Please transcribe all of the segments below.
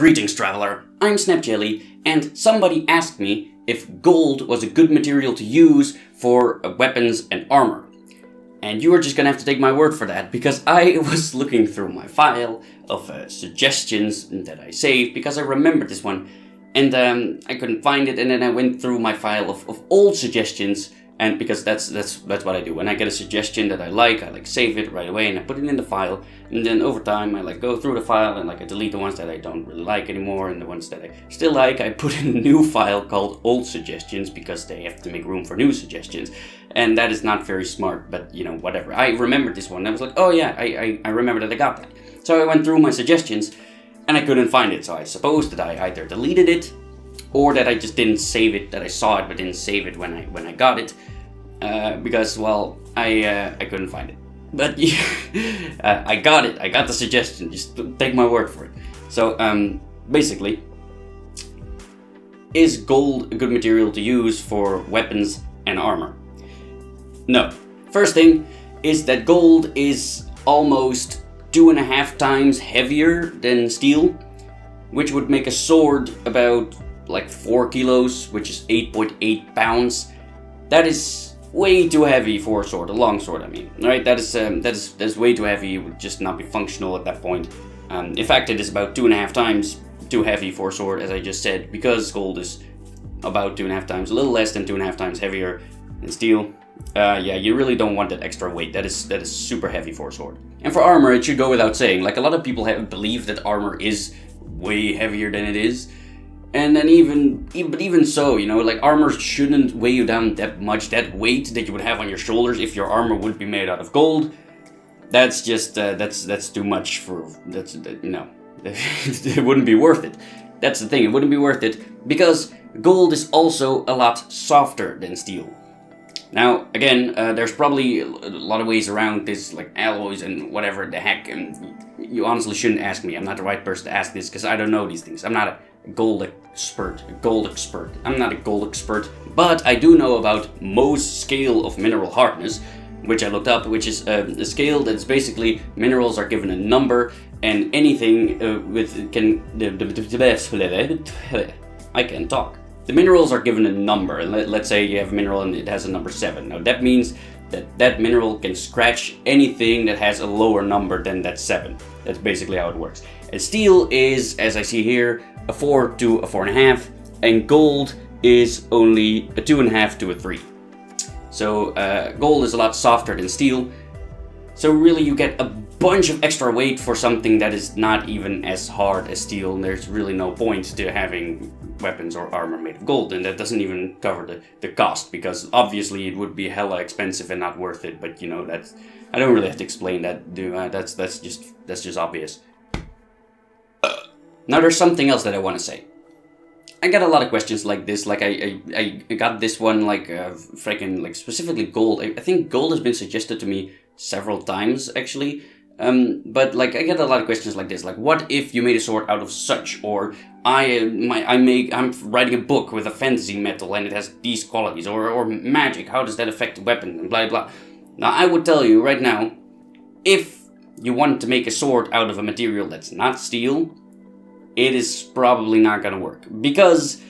Greetings, traveler. I'm SnapJelly, and somebody asked me if gold was a good material to use for weapons and armor. And you are just gonna have to take my word for that, because I was looking through my file of suggestions that I saved, because I remembered this one, and I couldn't find it, and then I went through my file of old suggestions, and because that's what I do. When I get a suggestion that I like save it right away, and I put it in the file, and then over time I go through the file, and I delete the ones that I don't really like anymore, and the ones that I still like, I put in a new file called old suggestions, because they have to make room for new suggestions. And that is not very smart, but whatever. I remembered this one. I was like, oh yeah, I remember that I got that. So I went through my suggestions, and I couldn't find it. So I suppose that I either deleted it, or that I just didn't save it. That I saw it but didn't save it when I got it, because well, I couldn't find it. But I got it. I got the suggestion. Just take my word for it. So basically, is gold a good material to use for weapons and armor? No. First thing is that gold is almost 2.5 times heavier than steel, which would make a sword about 4 kilos, which is 8.8 pounds. That is way too heavy for a sword, a long sword I mean, right? That is way too heavy. It would just not be functional at that point. In fact, it is about 2.5 times too heavy for a sword, as I just said, because gold is about 2.5 times, a little less than 2.5 times heavier than steel. Yeah, you really don't want that extra weight. That is super heavy for a sword. And for armor, it should go without saying. A lot of people believe that armor is way heavier than it is. And then even so, armor shouldn't weigh you down that much. That weight that you would have on your shoulders if your armor would be made out of gold, that's just that's too much for it wouldn't be worth it. That's the thing. It wouldn't be worth it because gold is also a lot softer than steel. Now, again, there's probably a lot of ways around this, like alloys and whatever the heck, and you honestly shouldn't ask me. I'm not the right person to ask this, because I don't know these things. I'm not a gold expert. I'm not a gold expert, but I do know about Mohs scale of mineral hardness, which I looked up, which is a scale that's basically minerals are given a number, and anything I can talk. The minerals are given a number, and let's say you have a mineral and it has a number 7. Now that means that mineral can scratch anything that has a lower number than that 7. That's basically how it works. And steel is, as I see here, a 4 to a 4.5, and gold is only a 2.5 to a 3. So gold is a lot softer than steel. So really you get a bunch of extra weight for something that is not even as hard as steel, and there's really no point to having weapons or armor made of gold, and that doesn't even cover the cost, because obviously it would be hella expensive and not worth it, but that's, I don't really have to explain that, do I? That's just obvious. Now there's something else that I want to say. I got a lot of questions like this, I got this one, freaking, specifically gold. I think gold has been suggested to me several times, actually. But I get a lot of questions like this, what if you made a sword out of such, or I'm writing a book with a fantasy metal and it has these qualities, or magic, how does that affect the weapon, and blah blah. Now I would tell you right now, if you want to make a sword out of a material that's not steel, it is probably not gonna work, because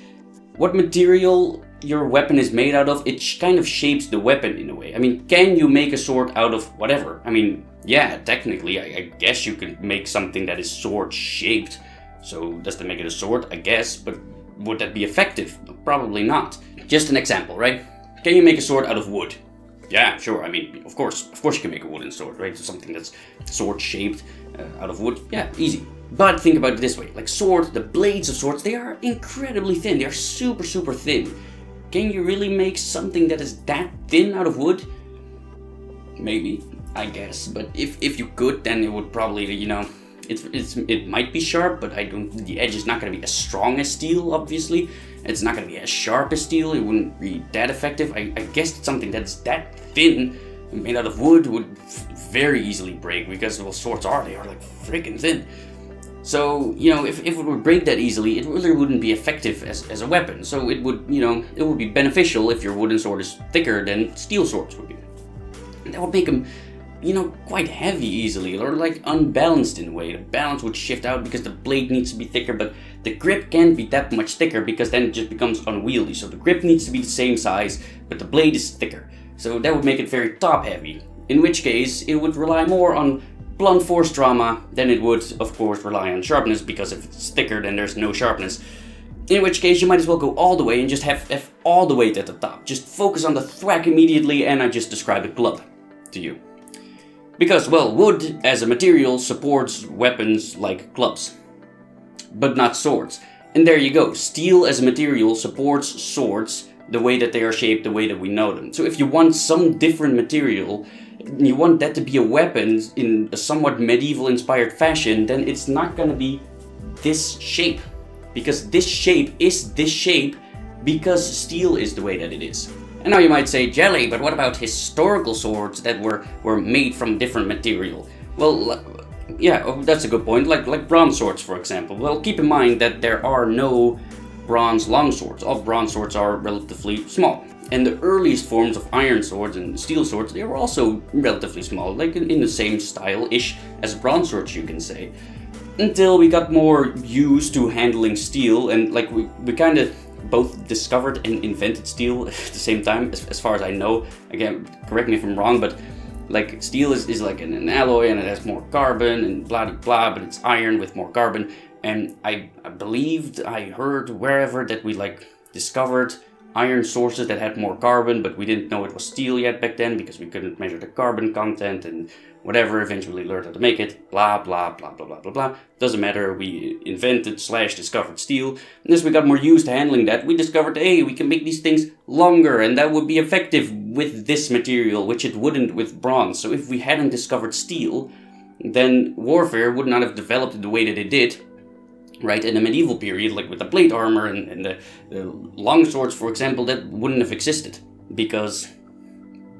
what material your weapon is made out of, it kind of shapes the weapon in a way. I mean, can you make a sword out of whatever? I mean, yeah, technically, I guess you could make something that is sword-shaped. So, does that make it a sword? I guess, but would that be effective? Probably not. Just an example, right? Can you make a sword out of wood? Yeah, sure, I mean, of course you can make a wooden sword, right? So something that's sword-shaped out of wood, yeah, easy. But think about it this way, swords, the blades of swords, they are incredibly thin. They are super, super thin. Can you really make something that is that thin out of wood? Maybe, I guess. But if you could, then it would probably, it might be sharp, but the edge is not going to be as strong as steel, obviously. It's not going to be as sharp as steel. It wouldn't be that effective. I guess something that's that thin, made out of wood, would very easily break, because well, swords they are freaking thin. So, if it would break that easily, it really wouldn't be effective as a weapon. So it would, it would be beneficial if your wooden sword is thicker than steel swords would be. And that would make them quite heavy easily, or like unbalanced in a way. The balance would shift out because the blade needs to be thicker, but the grip can't be that much thicker because then it just becomes unwieldy. So the grip needs to be the same size, but the blade is thicker. So that would make it very top heavy, in which case it would rely more on blunt force trauma than it would, of course, rely on sharpness, because if it's thicker then there's no sharpness. In which case you might as well go all the way and just have all the weight at the top. Just focus on the thwack immediately, and I just described a club to you. Because, well, wood as a material supports weapons like clubs, but not swords. And there you go, steel as a material supports swords the way that they are shaped, the way that we know them. So if you want some different material, you want that to be a weapon in a somewhat medieval inspired fashion, then it's not gonna be this shape. Because this shape is this shape because steel is the way that it is. And now you might say, Jelly, but what about historical swords that were made from different material? Well, yeah, that's a good point, like bronze swords, for example. Well, keep in mind that there are no bronze longswords. All bronze swords are relatively small. And the earliest forms of iron swords and steel swords, they were also relatively small, like in the same style-ish as bronze swords, you can say. Until we got more used to handling steel, and like we kind of both discovered and invented steel at the same time, as far as I know. Again, correct me if I'm wrong, but like steel is like an alloy and it has more carbon and blah blah blah, but it's iron with more carbon. And I believed, I heard wherever that we like discovered iron sources that had more carbon, but we didn't know it was steel yet back then because we couldn't measure the carbon content and whatever, eventually learned how to make it, blah blah blah blah blah blah blah. Doesn't matter, we invented / discovered steel, and as we got more used to handling that, we discovered, hey, we can make these things longer, and that would be effective with this material, which it wouldn't with bronze. So if we hadn't discovered steel, then warfare would not have developed the way that it did, right, in the medieval period, like with the plate armor and the long swords, for example, that wouldn't have existed, because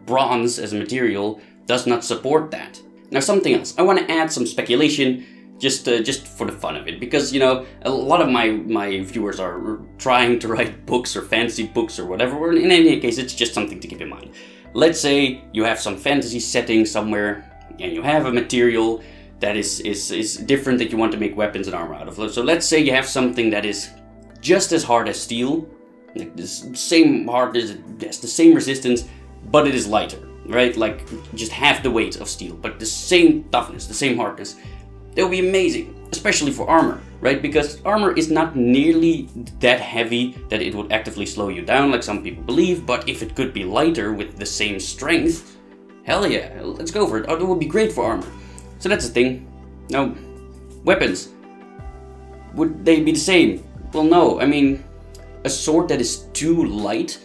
bronze as a material does not support that. Now something else, I want to add some speculation just for the fun of it, because, a lot of my viewers are trying to write books or fantasy books or whatever, in any case, it's just something to keep in mind. Let's say you have some fantasy setting somewhere, and you have a material that is different that you want to make weapons and armor out of. So let's say you have something that is just as hard as steel, like the same hardness, it has the same resistance, but it is lighter, right? Like just half the weight of steel, but the same toughness, the same hardness. That would be amazing, especially for armor, right? Because armor is not nearly that heavy that it would actively slow you down like some people believe, but if it could be lighter with the same strength, hell yeah, let's go for it. Oh, that would be great for armor. So that's the thing. Now, weapons. Would they be the same? Well, no. I mean, a sword that is too light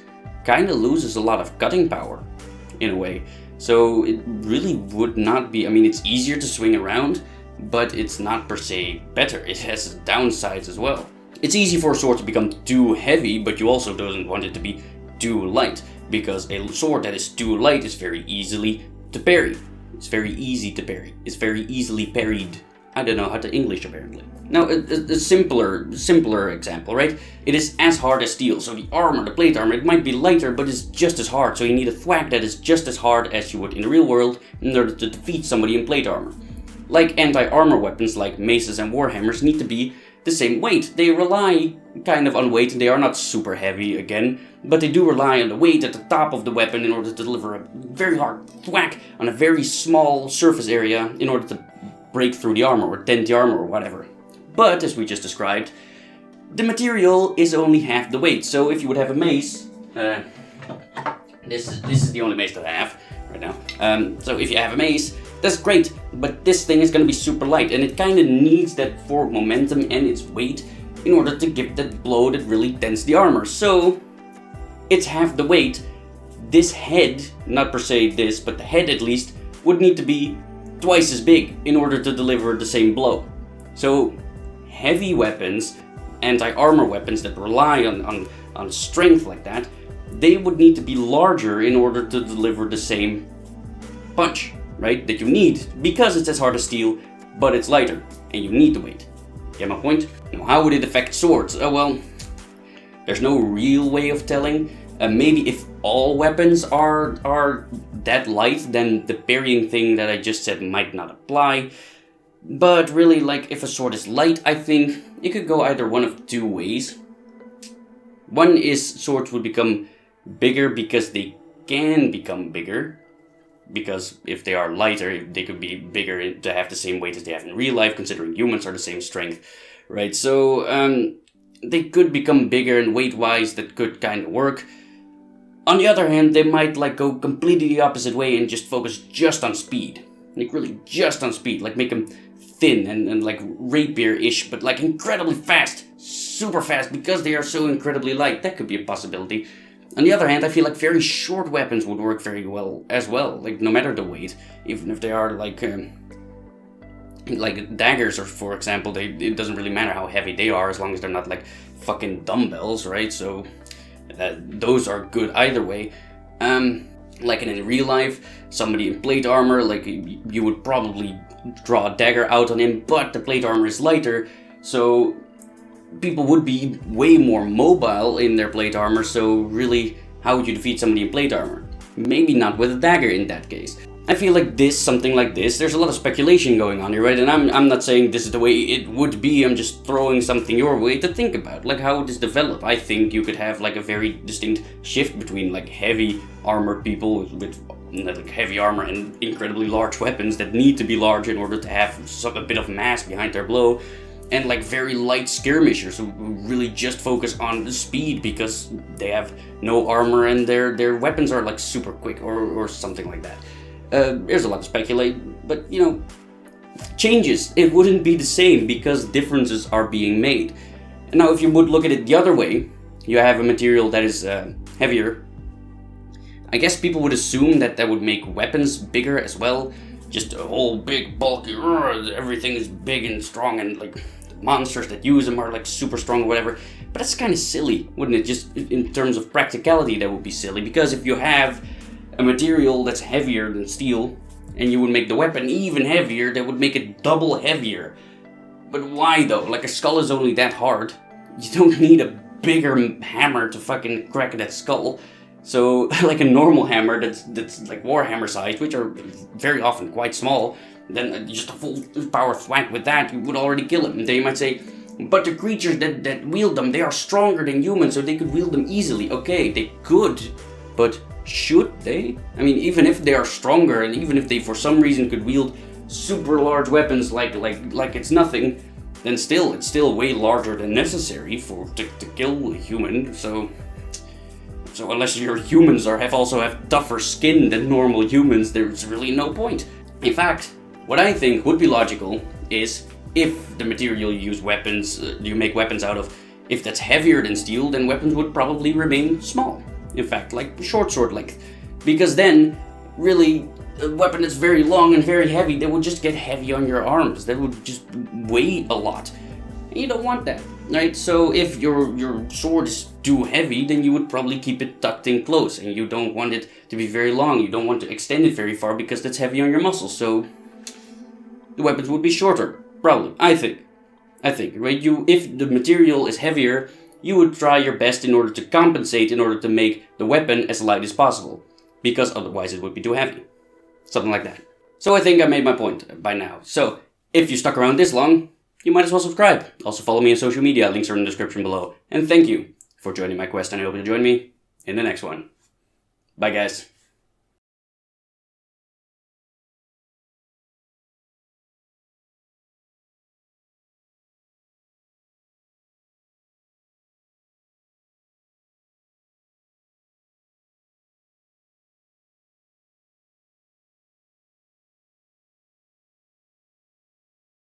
kind of loses a lot of cutting power, in a way. So it really would not be... I mean, it's easier to swing around, but it's not per se better. It has downsides as well. It's easy for a sword to become too heavy, but you also don't want it to be too light, because a sword that is too light is very easily to parry. It's very easy to parry. It's very easily parried. I don't know how to English, apparently. Now, a simpler example, right? It is as hard as steel. So the armor, the plate armor, it might be lighter, but it's just as hard. So you need a thwack that is just as hard as you would in the real world in order to defeat somebody in plate armor. Like anti-armor weapons like maces and warhammers need to be the same weight. They rely kind of on weight, and they are not super heavy again, but they do rely on the weight at the top of the weapon in order to deliver a very hard thwack on a very small surface area in order to break through the armor or dent the armor or whatever. But, as we just described, the material is only half the weight. So if you would have a mace, this is the only mace that I have right now. So if you have a mace, that's great, but this thing is going to be super light, and it kind of needs that forward momentum and its weight in order to give that blow that really dents the armor. So it's half the weight. This head, not per se this, but the head at least, would need to be twice as big in order to deliver the same blow. So heavy weapons, anti-armor weapons that rely on strength like that, they would need to be larger in order to deliver the same punch, right, that you need, because it's as hard as steel, but it's lighter, and you need the weight. Get my point? Now, how would it affect swords? Well, there's no real way of telling. Maybe if all weapons are that light, then the parrying thing that I just said might not apply. But really, like, if a sword is light, I think it could go either one of two ways. One is swords would become bigger because they can become bigger. Because if they are lighter, they could be bigger to have the same weight as they have in real life, considering humans are the same strength, right? So, they could become bigger, and weight-wise, that could kind of work. On the other hand, they might, like, go completely the opposite way and just focus just on speed. Like, really just on speed. Like, make them thin and like, rapier-ish, but, like, incredibly fast. Super fast, because they are so incredibly light. That could be a possibility. On the other hand, I feel like very short weapons would work very well as well, like no matter the weight, even if they are like daggers, or for example, it doesn't really matter how heavy they are as long as they're not like fucking dumbbells, right? So those are good either way. Like in real life, somebody in plate armor, like you would probably draw a dagger out on him, but the plate armor is lighter, so people would be way more mobile in their plate armor, so really, how would you defeat somebody in plate armor? Maybe not with a dagger in that case. I feel like something like this, there's a lot of speculation going on here, right? And I'm not saying this is the way it would be, I'm just throwing something your way to think about. Like, how would this develop? I think you could have like a very distinct shift between like heavy armored people with like heavy armor and incredibly large weapons that need to be large in order to have a bit of mass behind their blow. And like very light skirmishers who really just focus on the speed because they have no armor and their weapons are like super quick or something like that. There's a lot to speculate, but you know, changes. It wouldn't be the same because differences are being made. And now if you would look at it the other way, you have a material that is heavier. I guess people would assume that would make weapons bigger as well. Just a whole big bulky, everything is big and strong, and like monsters that use them are like super strong or whatever. But that's kind of silly, wouldn't it? Just in terms of practicality, that would be silly, because if you have a material that's heavier than steel and you would make the weapon even heavier, that would make it double heavier. But why though? Like, a skull is only that hard. You don't need a bigger hammer to fucking crack that skull. So, like a normal hammer that's like Warhammer sized, which are very often quite small, then just a full power thwack with that, you would already kill him. And then you might say, but the creatures that wield them, they are stronger than humans, so they could wield them easily. Okay, they could, but should they? I mean, even if they are stronger, and even if they for some reason could wield super large weapons like it's nothing, then it's still way larger than necessary to kill a human. So unless your humans also have tougher skin than normal humans, there's really no point. In fact, what I think would be logical is if the material you make weapons out of, if that's heavier than steel, then weapons would probably remain small. In fact, like short sword length. Because then, really, a weapon that's very long and very heavy, that would just get heavy on your arms. That would just weigh a lot. And you don't want that, right? So if your sword is too heavy, then you would probably keep it tucked in close, and you don't want it to be very long. You don't want to extend it very far because that's heavy on your muscles. So the weapons would be shorter, probably. I think, right? If the material is heavier, you would try your best in order to compensate, in order to make the weapon as light as possible, because otherwise it would be too heavy. Something like that. So I think I made my point by now. So if you stuck around this long, you might as well subscribe. Also follow me on social media, links are in the description below. And thank you for joining my quest, and I hope you'll join me in the next one. Bye guys.